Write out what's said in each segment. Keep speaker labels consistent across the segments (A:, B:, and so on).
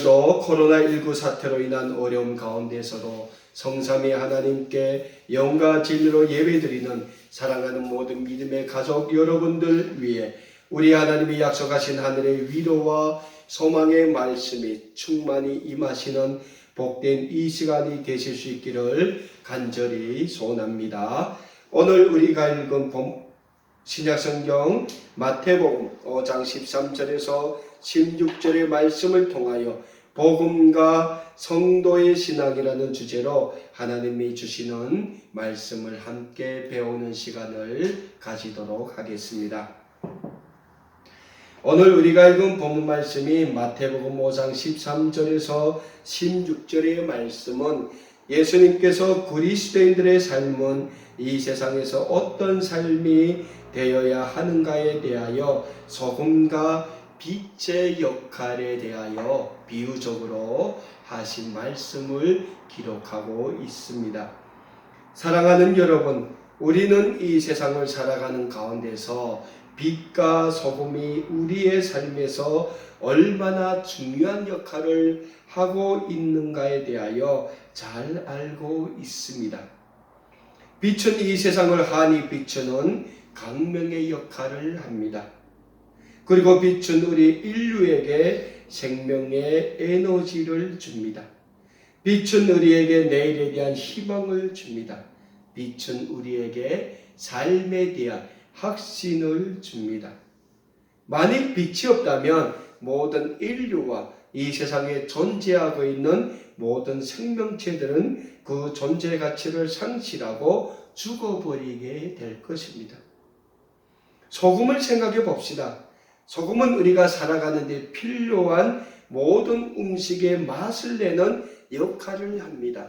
A: 오늘도 코로나19 사태로 인한 어려움 가운데서도 성삼위 하나님께 영과 진리로 예배드리는 사랑하는 모든 믿음의 가족 여러분들 위해 우리 하나님이 약속하신 하늘의 위로와 소망의 말씀이 충만히 임하시는 복된 이 시간이 되실 수 있기를 간절히 소원합니다. 오늘 우리가 읽은 신약성경 마태복음 5장 13절에서 16절의 말씀을 통하여 복음과 성도의 신앙이라는 주제로 하나님이 주시는 말씀을 함께 배우는 시간을 가지도록 하겠습니다. 오늘 우리가 읽은 본문 말씀이 마태복음 5장 13절에서 16절의 말씀은 예수님께서 그리스도인들의 삶은 이 세상에서 어떤 삶이 되어야 하는가에 대하여 소금과 빛의 역할에 대하여 비유적으로 하신 말씀을 기록하고 있습니다. 사랑하는 여러분, 우리는 이 세상을 살아가는 가운데서 빛과 소금이 우리의 삶에서 얼마나 중요한 역할을 하고 있는가에 대하여 잘 알고 있습니다. 빛은 이 세상을 환히 비추는 광명의 역할을 합니다. 그리고 빛은 우리 인류에게 생명의 에너지를 줍니다. 빛은 우리에게 내일에 대한 희망을 줍니다. 빛은 우리에게 삶에 대한 확신을 줍니다. 만일 빛이 없다면 모든 인류와 이 세상에 존재하고 있는 모든 생명체들은 그 존재 가치를 상실하고 죽어버리게 될 것입니다. 소금을 생각해 봅시다. 소금은 우리가 살아가는 데 필요한 모든 음식의 맛을 내는 역할을 합니다.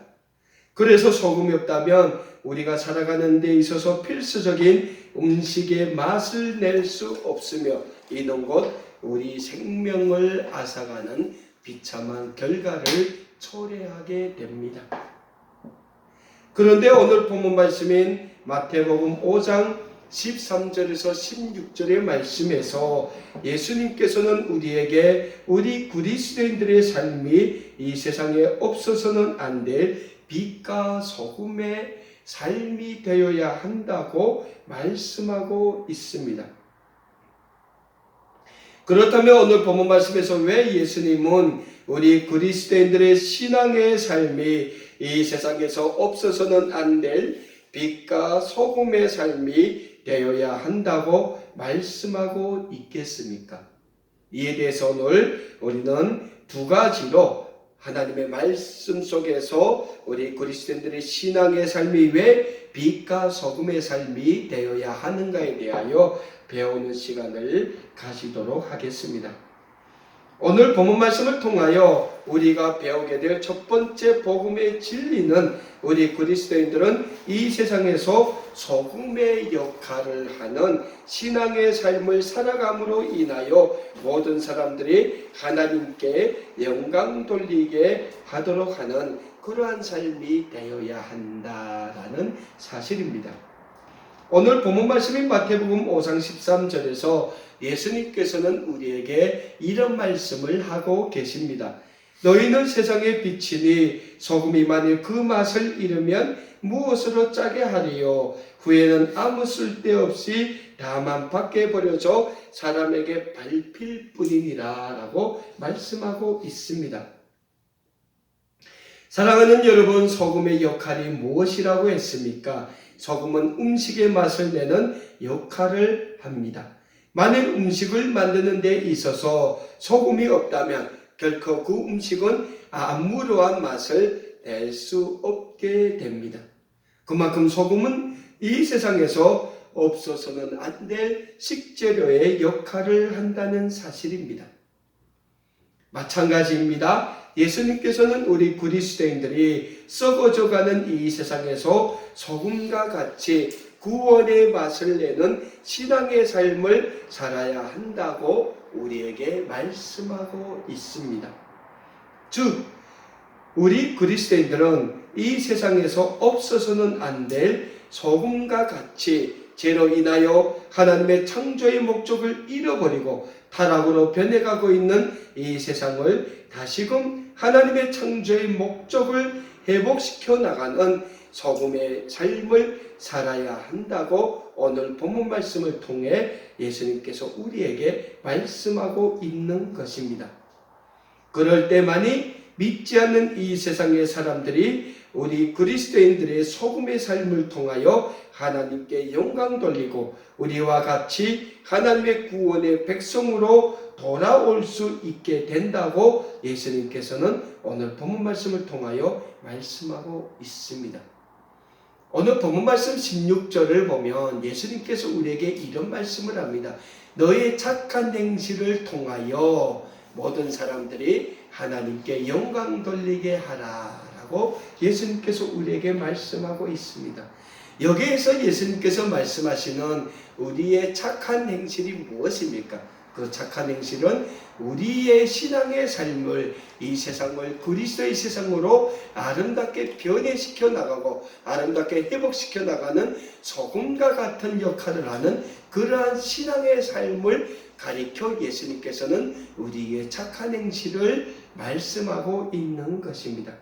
A: 그래서 소금이 없다면 우리가 살아가는 데 있어서 필수적인 음식의 맛을 낼 수 없으며 이는 곧 우리 생명을 앗아가는 비참한 결과를 초래하게 됩니다. 그런데 오늘 본문 말씀인 마태복음 5장 13절에서 16절의 말씀에서 예수님께서는 우리에게 우리 그리스도인들의 삶이 이 세상에 없어서는 안 될 빛과 소금의 삶이 되어야 한다고 말씀하고 있습니다. 그렇다면 오늘 본문 말씀에서 왜 예수님은 우리 그리스도인들의 신앙의 삶이 이 세상에서 없어서는 안 될 빛과 소금의 삶이 되어야 한다고 말씀하고 있겠습니까? 이에 대해서 오늘 우리는 두 가지로 하나님의 말씀 속에서 우리 그리스도인들의 신앙의 삶이 왜 빛과 소금의 삶이 되어야 하는가에 대하여 배우는 시간을 가지도록 하겠습니다. 오늘 본문 말씀을 통하여 우리가 배우게 될 첫 번째 복음의 진리는 우리 그리스도인들은 이 세상에서 소금의 역할을 하는 신앙의 삶을 살아감으로 인하여 모든 사람들이 하나님께 영광 돌리게 하도록 하는 그러한 삶이 되어야 한다라는 사실입니다. 오늘 본문 말씀인 마태복음 5장 13절에서 예수님께서는 우리에게 이런 말씀을 하고 계십니다. 너희는 세상의 빛이니 소금이 만일 그 맛을 잃으면 무엇으로 짜게 하리요? 후에는 아무 쓸데없이 다만 밖에 버려져 사람에게 밟힐 뿐이니라 라고 말씀하고 있습니다. 사랑하는 여러분, 소금의 역할이 무엇이라고 했습니까? 소금은 음식의 맛을 내는 역할을 합니다. 만일 음식을 만드는 데 있어서 소금이 없다면 결코 그 음식은 아무러한 맛을 낼 수 없게 됩니다. 그만큼 소금은 이 세상에서 없어서는 안 될 식재료의 역할을 한다는 사실입니다. 마찬가지입니다. 예수님께서는 우리 그리스도인들이 썩어져가는 이 세상에서 소금과 같이 구원의 맛을 내는 신앙의 삶을 살아야 한다고 우리에게 말씀하고 있습니다. 즉, 우리 그리스도인들은 이 세상에서 없어서는 안 될 소금과 같이 죄로 인하여 하나님의 창조의 목적을 잃어버리고 타락으로 변해가고 있는 이 세상을 다시금 하나님의 창조의 목적을 회복시켜 나가는 소금의 삶을 살아야 한다고 오늘 본문 말씀을 통해 예수님께서 우리에게 말씀하고 있는 것입니다. 그럴 때만이 믿지 않는 이 세상의 사람들이 우리 그리스도인들의 소금의 삶을 통하여 하나님께 영광 돌리고 우리와 같이 하나님의 구원의 백성으로 돌아올 수 있게 된다고 예수님께서는 오늘 본문 말씀을 통하여 말씀하고 있습니다. 오늘 본문 말씀 16절을 보면 예수님께서 우리에게 이런 말씀을 합니다. 너의 착한 행실을 통하여 모든 사람들이 하나님께 영광 돌리게 하라 라고 예수님께서 우리에게 말씀하고 있습니다. 여기에서 예수님께서 말씀하시는 우리의 착한 행실이 무엇입니까? 그 착한 행실은 우리의 신앙의 삶을 이 세상을 그리스도의 세상으로 아름답게 변해시켜 나가고 아름답게 회복시켜 나가는 소금과 같은 역할을 하는 그러한 신앙의 삶을 가리켜 예수님께서는 우리의 착한 행실을 말씀하고 있는 것입니다.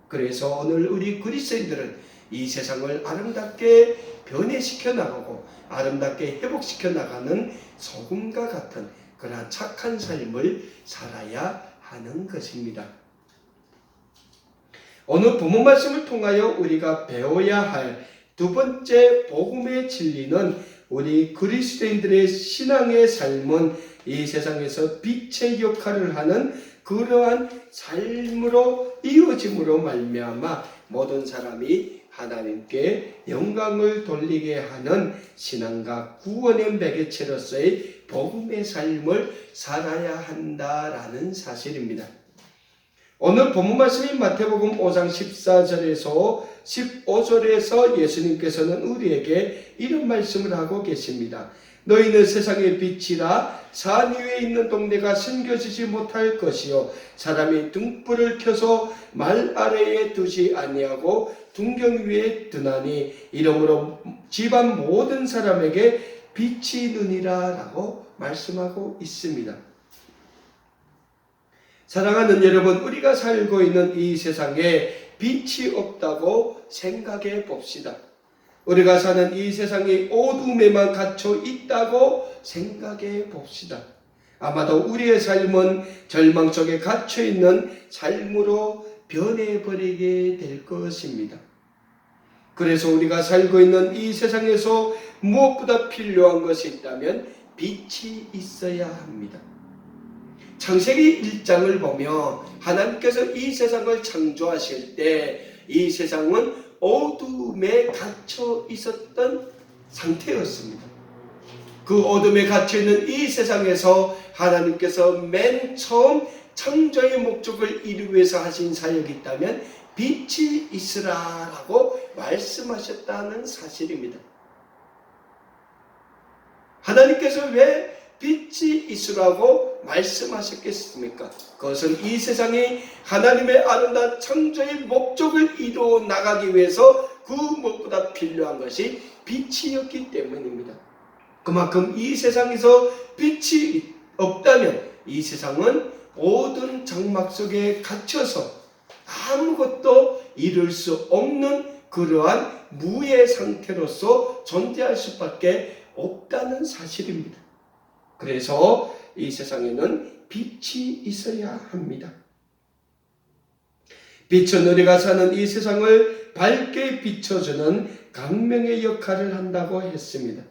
A: 그래서 오늘 우리 그리스도인들은 이 세상을 아름답게 변해시켜 나가고 아름답게 회복시켜 나가는 소금과 같은 그러한 착한 삶을 살아야 하는 것입니다. 오늘 본문 말씀을 통하여 우리가 배워야 할 두 번째 복음의 진리는 우리 그리스도인들의 신앙의 삶은 이 세상에서 빛의 역할을 하는 그러한 삶으로 이어짐으로 말미암아 모든 사람이 하나님께 영광을 돌리게 하는 신앙과 구원의 매개체로서의 복음의 삶을 살아야 한다라는 사실입니다. 오늘 본문 말씀인 마태복음 5장 14절에서 15절에서 예수님께서는 우리에게 이런 말씀을 하고 계십니다. 너희는 세상의 빛이라 산 위에 있는 동네가 숨겨지지 못할 것이요 사람이 등불을 켜서 말 아래에 두지 아니하고 등경 위에 두나니 이러므로 집안 모든 사람에게 빛이 누니라 라고 말씀하고 있습니다. 사랑하는 여러분, 우리가 살고 있는 이 세상에 빛이 없다고 생각해 봅시다. 우리가 사는 이 세상이 어둠에만 갇혀 있다고 생각해 봅시다. 아마도 우리의 삶은 절망 속에 갇혀 있는 삶으로 변해버리게 될 것입니다. 그래서 우리가 살고 있는 이 세상에서 무엇보다 필요한 것이 있다면 빛이 있어야 합니다. 창세기 1장을 보면 하나님께서 이 세상을 창조하실 때 이 세상은 어둠에 갇혀 있었던 상태였습니다. 그 어둠에 갇혀 있는 이 세상에서 하나님께서 맨 처음 창조의 목적을 이루기 위해서 하신 사역이 있다면 빛이 있으라라고 말씀하셨다는 사실입니다. 하나님께서 왜 빛이 있으라고 말씀하셨겠습니까? 그것은 이 세상이 하나님의 아름다운 창조의 목적을 이루어 나가기 위해서 그 무엇보다 필요한 것이 빛이었기 때문입니다. 그만큼 이 세상에서 빛이 없다면 이 세상은 모든 장막 속에 갇혀서 아무것도 이룰 수 없는 그러한 무의 상태로서 존재할 수밖에 없다는 사실입니다. 그래서 이 세상에는 빛이 있어야 합니다. 빛은 우리가 사는 이 세상을 밝게 비춰주는 강명의 역할을 한다고 했습니다.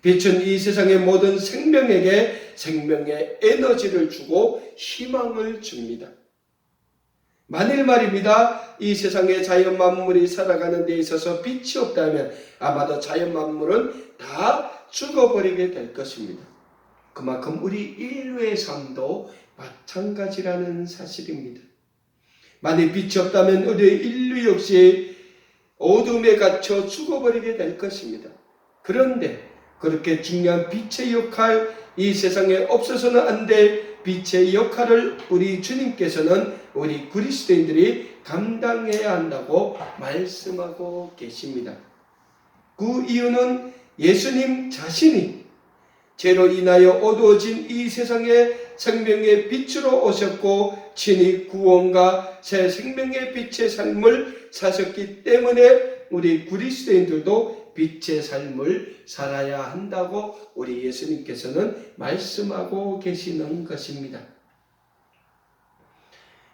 A: 빛은 이 세상의 모든 생명에게 생명의 에너지를 주고 희망을 줍니다. 만일 말입니다, 이 세상의 자연 만물이 살아가는 데 있어서 빛이 없다면 아마도 자연 만물은 다 죽어버리게 될 것입니다. 그만큼 우리 인류의 삶도 마찬가지라는 사실입니다. 만일 빛이 없다면 우리 인류 역시 어둠에 갇혀 죽어버리게 될 것입니다. 그런데 그렇게 중요한 빛의 역할, 이 세상에 없어서는 안 될 빛의 역할을 우리 주님께서는 우리 그리스도인들이 감당해야 한다고 말씀하고 계십니다. 그 이유는 예수님 자신이 죄로 인하여 어두워진 이 세상에 생명의 빛으로 오셨고 친히 구원과 새 생명의 빛의 삶을 사셨기 때문에 우리 그리스도인들도 빛의 삶을 살아야 한다고 우리 예수님께서는 말씀하고 계시는 것입니다.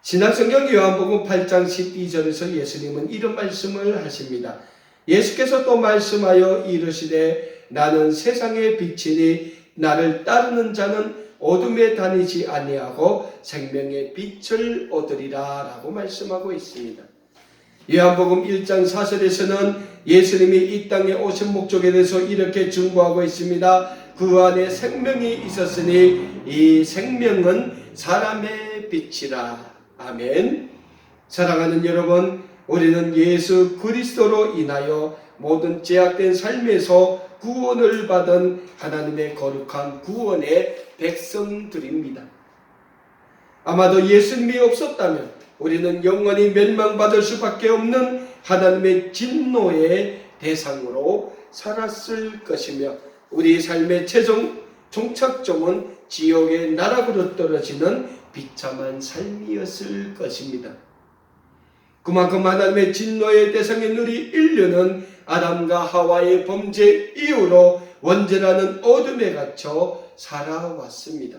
A: 신약성경 요한복음 8장 12절에서 예수님은 이런 말씀을 하십니다. 예수께서 또 말씀하여 이르시되 나는 세상의 빛이니 나를 따르는 자는 어둠에 다니지 아니하고 생명의 빛을 얻으리라 라고 말씀하고 있습니다. 요한복음 1장 4절에서는 예수님이 이 땅에 오신 목적에 대해서 이렇게 증거하고 있습니다. 그 안에 생명이 있었으니 이 생명은 사람의 빛이라. 아멘. 사랑하는 여러분, 우리는 예수 그리스도로 인하여 모든 제약된 삶에서 구원을 받은 하나님의 거룩한 구원의 백성들입니다. 아마도 예수님이 없었다면 우리는 영원히 멸망받을 수밖에 없는 하나님의 진노의 대상으로 살았을 것이며 우리 삶의 최종 종착점은 지옥의 나락으로 떨어지는 비참한 삶이었을 것입니다. 그만큼 하나님의 진노의 대상인 우리 인류는 아담과 하와의 범죄 이후로 원죄라는 어둠에 갇혀 살아왔습니다.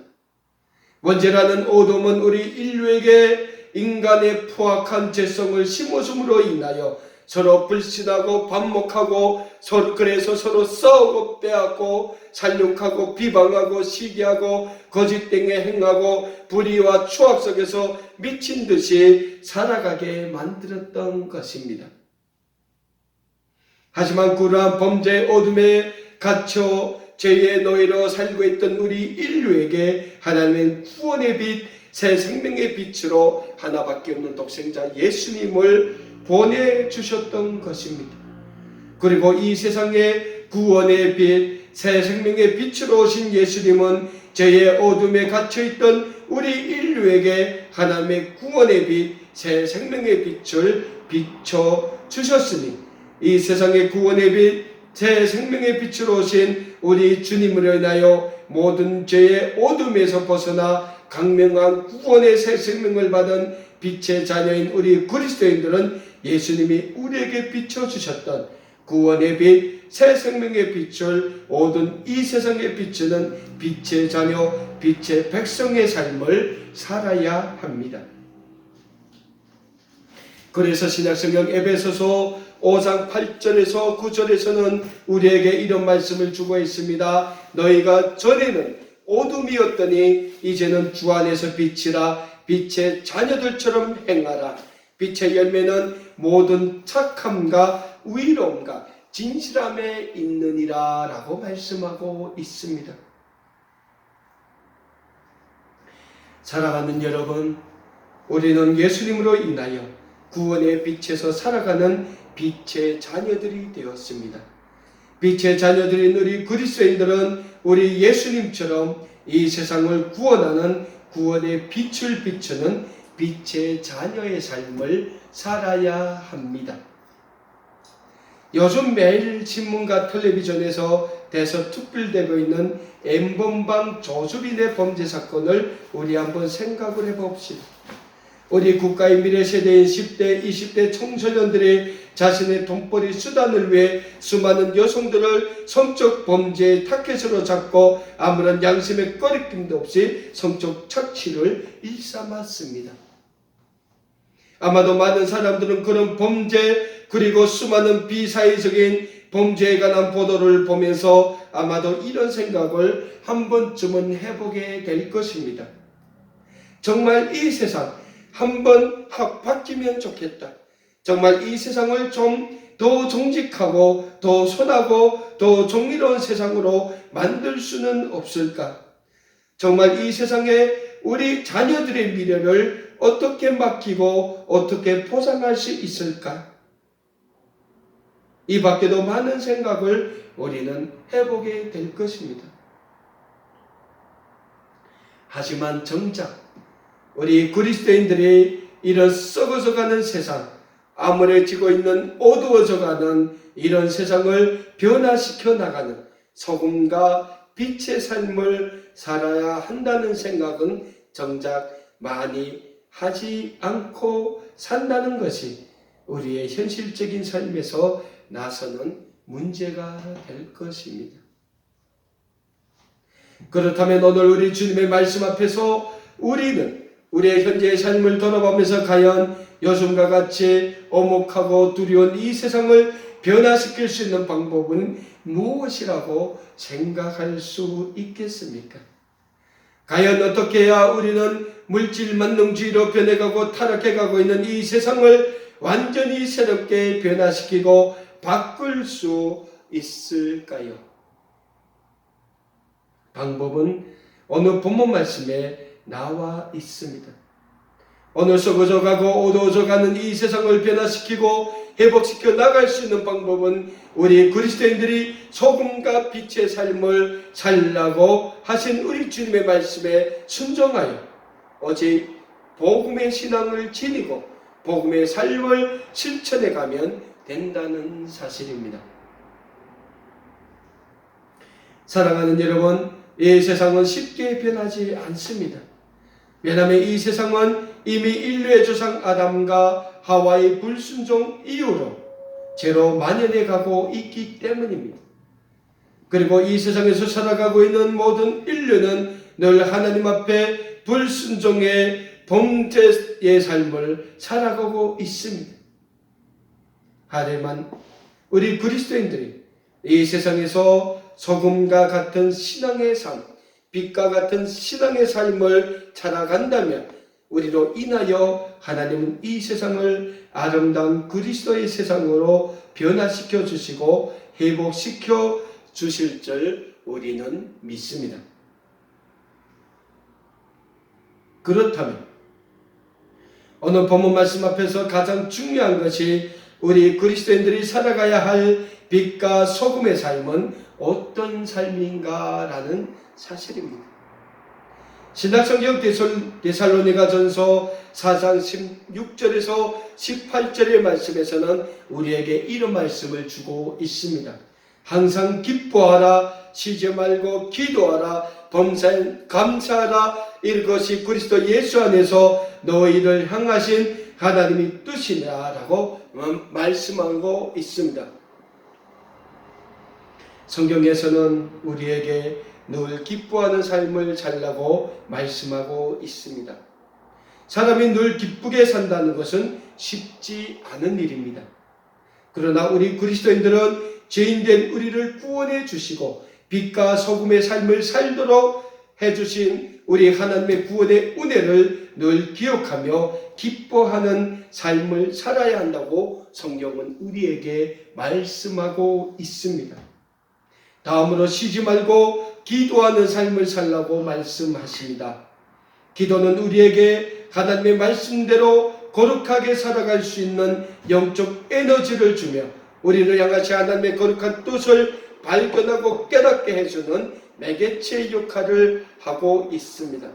A: 원죄라는 어둠은 우리 인류에게 인간의 포악한 죄성을 심어줌으로 인하여 서로 불신하고 반목하고 그래서 서로 싸우고 빼앗고 살육하고 비방하고 시기하고 거짓되게 행하고 불의와 추악 속에서 미친 듯이 살아가게 만들었던 것입니다. 하지만 그러한 범죄의 어둠에 갇혀 죄의 노예로 살고 있던 우리 인류에게 하나님은 구원의 빛, 새 생명의 빛으로 하나밖에 없는 독생자 예수님을 보내주셨던 것입니다. 그리고 이 세상에 구원의 빛, 새 생명의 빛으로 오신 예수님은 죄의 어둠에 갇혀있던 우리 인류에게 하나님의 구원의 빛, 새 생명의 빛을 비춰주셨으니 이 세상의 구원의 빛, 새 생명의 빛으로 오신 우리 주님으로 인하여 모든 죄의 어둠에서 벗어나 강명한 구원의 새 생명을 받은 빛의 자녀인 우리 그리스도인들은 예수님이 우리에게 비춰주셨던 구원의 빛, 새 생명의 빛을 모든 이 세상에 비추는 빛의 자녀, 빛의 백성의 삶을 살아야 합니다. 그래서 신약성경 에베소서 5장 8절에서 9절에서는 우리에게 이런 말씀을 주고 있습니다. 너희가 전에는 어둠이었더니 이제는 주 안에서 빛이라. 빛의 자녀들처럼 행하라. 빛의 열매는 모든 착함과 의로움과 진실함에 있느니라 라고 말씀하고 있습니다. 사랑하는 여러분, 우리는 예수님으로 인하여 구원의 빛에서 살아가는 빛의 자녀들이 되었습니다. 빛의 자녀들인 우리 그리스도인들은 우리 예수님처럼 이 세상을 구원하는 구원의 빛을 비추는 빛의 자녀의 삶을 살아야 합니다. 요즘 매일 신문과 텔레비전에서 대서특필되고 있는 N번방 조주빈의 범죄 사건을 우리 한번 생각을 해봅시다. 우리 국가의 미래 세대인 10대, 20대 청소년들이 자신의 돈벌이 수단을 위해 수많은 여성들을 성적 범죄의 타켓으로 잡고 아무런 양심의 꺼리낌도 없이 성적 착취를 일삼았습니다. 아마도 많은 사람들은 그런 범죄 그리고 수많은 비사회적인 범죄에 관한 보도를 보면서 아마도 이런 생각을 한 번쯤은 해보게 될 것입니다. 정말 이 세상 한번 바뀌면 좋겠다. 정말 이 세상을 좀 더 정직하고 더 선하고 더 정의로운 세상으로 만들 수는 없을까? 정말 이 세상에 우리 자녀들의 미래를 어떻게 맡기고 어떻게 보상할 수 있을까? 이 밖에도 많은 생각을 우리는 해보게 될 것입니다. 하지만 정작 우리 그리스도인들이 이런 썩어져가는 세상, 암울해지고 있는 어두워져가는 이런 세상을 변화시켜 나가는 소금과 빛의 삶을 살아야 한다는 생각은 정작 많이 하지 않고 산다는 것이 우리의 현실적인 삶에서 나서는 문제가 될 것입니다. 그렇다면 오늘 우리 주님의 말씀 앞에서 우리는 우리의 현재의 삶을 돌아보면서 과연 요즘과 같이 오목하고 두려운 이 세상을 변화시킬 수 있는 방법은 무엇이라고 생각할 수 있겠습니까? 과연 어떻게 해야 우리는 물질 만능주의로 변해가고 타락해가고 있는 이 세상을 완전히 새롭게 변화시키고 바꿀 수 있을까요? 방법은 오늘 본문 말씀에 나와 있습니다. 오늘 썩어져가고 어두워져가는 이 세상을 변화시키고 회복시켜 나갈 수 있는 방법은 우리 그리스도인들이 소금과 빛의 삶을 살라고 하신 우리 주님의 말씀에 순종하여 오직 복음의 신앙을 지니고 복음의 삶을 실천해 가면 된다는 사실입니다. 사랑하는 여러분, 이 세상은 쉽게 변하지 않습니다. 왜냐하면 이 세상은 이미 인류의 조상 아담과 하와의 불순종 이후로 죄로 만연해 가고 있기 때문입니다. 그리고 이 세상에서 살아가고 있는 모든 인류는 늘 하나님 앞에 불순종의 범죄의 삶을 살아가고 있습니다. 하지만 우리 그리스도인들이 이 세상에서 소금과 같은 신앙의 삶, 빛과 같은 신앙의 삶을 살아간다면 우리로 인하여 하나님은 이 세상을 아름다운 그리스도의 세상으로 변화시켜 주시고 회복시켜 주실 줄 우리는 믿습니다. 그렇다면 오늘 본문 말씀 앞에서 가장 중요한 것이 우리 그리스도인들이 살아가야 할 빛과 소금의 삶은 어떤 삶인가라는 사실입니다. 신약성경 데살로니가전서 4장 16절에서 18절의 말씀에서는 우리에게 이런 말씀을 주고 있습니다. 항상 기뻐하라, 쉬지 말고 기도하라, 범사에 감사하라, 이것이 그리스도 예수 안에서 너희를 향하신 하나님의 뜻이냐라고 말씀하고 있습니다. 성경에서는 우리에게 늘 기뻐하는 삶을 살라고 말씀하고 있습니다. 사람이 늘 기쁘게 산다는 것은 쉽지 않은 일입니다. 그러나 우리 그리스도인들은 죄인된 우리를 구원해 주시고 빛과 소금의 삶을 살도록 해주신 우리 하나님의 구원의 은혜를 늘 기억하며 기뻐하는 삶을 살아야 한다고 성경은 우리에게 말씀하고 있습니다. 다음으로 쉬지 말고 기도하는 삶을 살라고 말씀하십니다. 기도는 우리에게 하나님의 말씀대로 거룩하게 살아갈 수 있는 영적 에너지를 주며 우리를 향하신 하나님의 거룩한 뜻을 발견하고 깨닫게 해주는 매개체 역할을 하고 있습니다.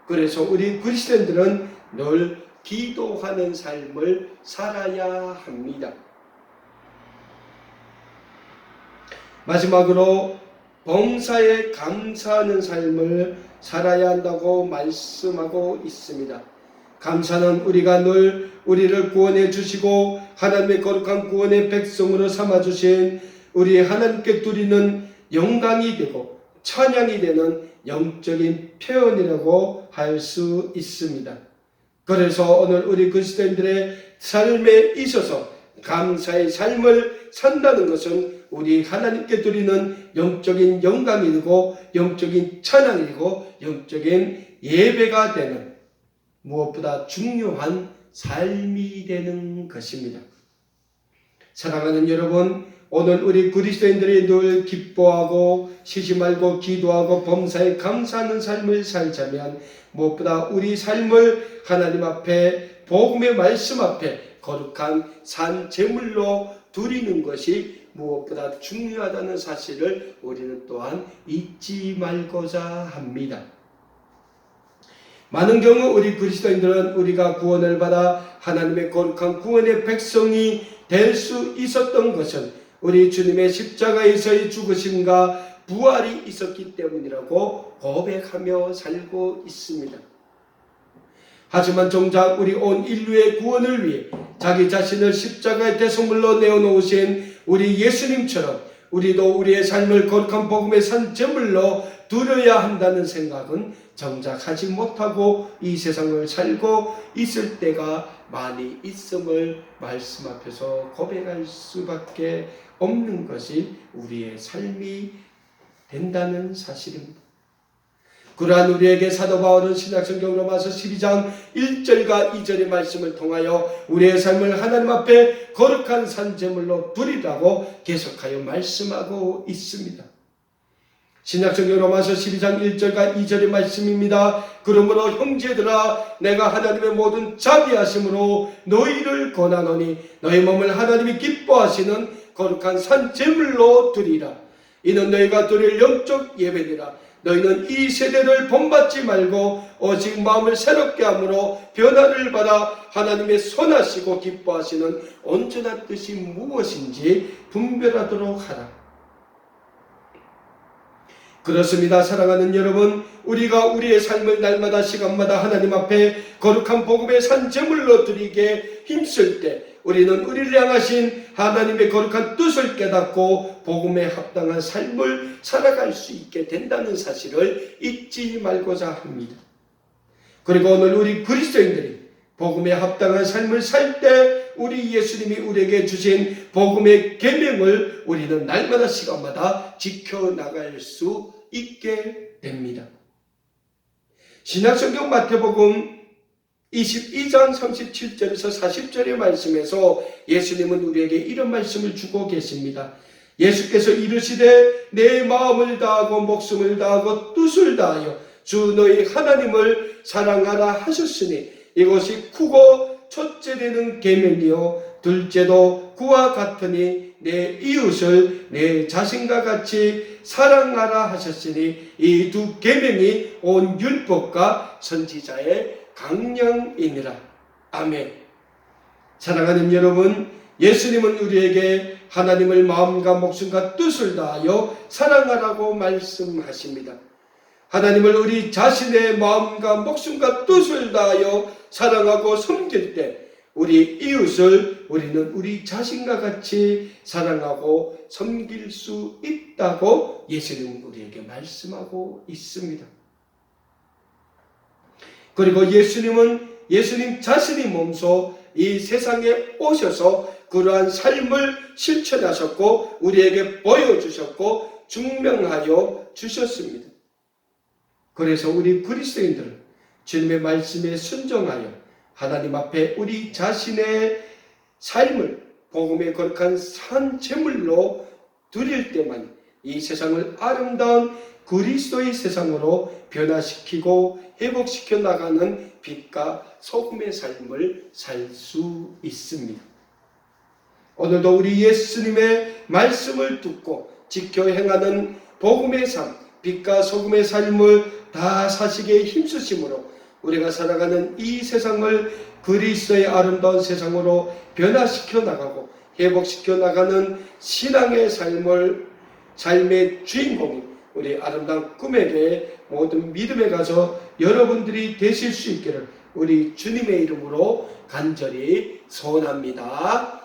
A: 그래서 우리 그리스도인들은 늘 기도하는 삶을 살아야 합니다. 마지막으로 범사에 감사하는 삶을 살아야 한다고 말씀하고 있습니다. 감사는 우리가 늘 우리를 구원해 주시고 하나님의 거룩한 구원의 백성으로 삼아주신 우리 하나님께 드리는 영광이 되고 찬양이 되는 영적인 표현이라고 할 수 있습니다. 그래서 오늘 우리 그리스도인들의 삶에 있어서 감사의 삶을 산다는 것은 우리 하나님께 드리는 영적인 영광이고 영적인 찬양이고 영적인 예배가 되는 무엇보다 중요한 삶이 되는 것입니다. 사랑하는 여러분, 오늘 우리 그리스도인들이 늘 기뻐하고 쉬지 말고 기도하고 범사에 감사하는 삶을 살자면 무엇보다 우리 삶을 하나님 앞에 복음의 말씀 앞에 거룩한 산 제물로 드리는 것이 무엇보다 중요하다는 사실을 우리는 또한 잊지 말고자 합니다. 많은 경우 우리 그리스도인들은 우리가 구원을 받아 하나님의 거룩한 구원의 백성이 될 수 있었던 것은 우리 주님의 십자가에서의 죽으심과 부활이 있었기 때문이라고 고백하며 살고 있습니다. 하지만 정작 우리 온 인류의 구원을 위해 자기 자신을 십자가의 대속물로 내어놓으신 우리 예수님처럼 우리도 우리의 삶을 거룩한 복음의 산 제물로 두려야 한다는 생각은 정작 하지 못하고 이 세상을 살고 있을 때가 많이 있음을 말씀 앞에서 고백할 수밖에 없는 것이 우리의 삶이 된다는 사실입니다. 그러한 우리에게 사도 바울은 신약성경 로마서 12장 1절과 2절의 말씀을 통하여 우리의 삶을 하나님 앞에 거룩한 산제물로 드리라고 계속하여 말씀하고 있습니다. 신약성경 로마서 12장 1절과 2절의 말씀입니다. 그러므로 형제들아 내가 하나님의 모든 자비하심으로 너희를 권하노니 너희 몸을 하나님이 기뻐하시는 거룩한 산제물로 드리라. 이는 너희가 드릴 영적 예배니라. 너희는 이 세대를 본받지 말고 오직 마음을 새롭게 함으로 변화를 받아 하나님의 선하시고 기뻐하시는 온전한 뜻이 무엇인지 분별하도록 하라. 그렇습니다. 사랑하는 여러분, 우리가 우리의 삶을 날마다 시간마다 하나님 앞에 거룩한 복음의 산제물로 드리게 힘쓸 때 우리는 우리를 향하신 하나님의 거룩한 뜻을 깨닫고 복음에 합당한 삶을 살아갈 수 있게 된다는 사실을 잊지 말고자 합니다. 그리고 오늘 우리 그리스도인들이 복음에 합당한 삶을 살 때 우리 예수님이 우리에게 주신 복음의 계명을 우리는 날마다 시간마다 지켜나갈 수 있게 됩니다. 신약성경 마태복음 22장 37절에서 40절의 말씀에서 예수님은 우리에게 이런 말씀을 주고 계십니다. 예수께서 이르시되 내 마음을 다하고 목숨을 다하고 뜻을 다하여 주 너희 하나님을 사랑하라 하셨으니 이것이 크고 첫째 되는 계명이요 둘째도 그와 같으니 내 이웃을 내 자신과 같이 사랑하라 하셨으니 이 두 계명이 온 율법과 선지자의 강령이니라. 아멘. 사랑하는 여러분, 예수님은 우리에게 하나님을 마음과 목숨과 뜻을 다하여 사랑하라고 말씀하십니다. 하나님을 우리 자신의 마음과 목숨과 뜻을 다하여 사랑하고 섬길 때 우리 이웃을 우리는 우리 자신과 같이 사랑하고 섬길 수 있다고 예수님은 우리에게 말씀하고 있습니다. 그리고 예수님 자신이 몸소 이 세상에 오셔서 그러한 삶을 실천하셨고 우리에게 보여주셨고 증명하여 주셨습니다. 그래서 우리 그리스도인들은 주님의 말씀에 순종하여 하나님 앞에 우리 자신의 삶을 복음의 거룩한 산제물로 드릴 때만 이 세상을 아름다운 그리스도의 세상으로 변화시키고 회복시켜 나가는 빛과 소금의 삶을 살 수 있습니다. 오늘도 우리 예수님의 말씀을 듣고 지켜 행하는 복음의 삶, 빛과 소금의 삶을 다 사시기에 힘쓰심으로 우리가 살아가는 이 세상을 그리스도의 아름다운 세상으로 변화시켜 나가고 회복시켜 나가는 신앙의 삶의 주인공이 우리 아름다운 꿈에게 모든 믿음의 가서 여러분들이 되실 수 있기를 우리 주님의 이름으로 간절히 소원합니다.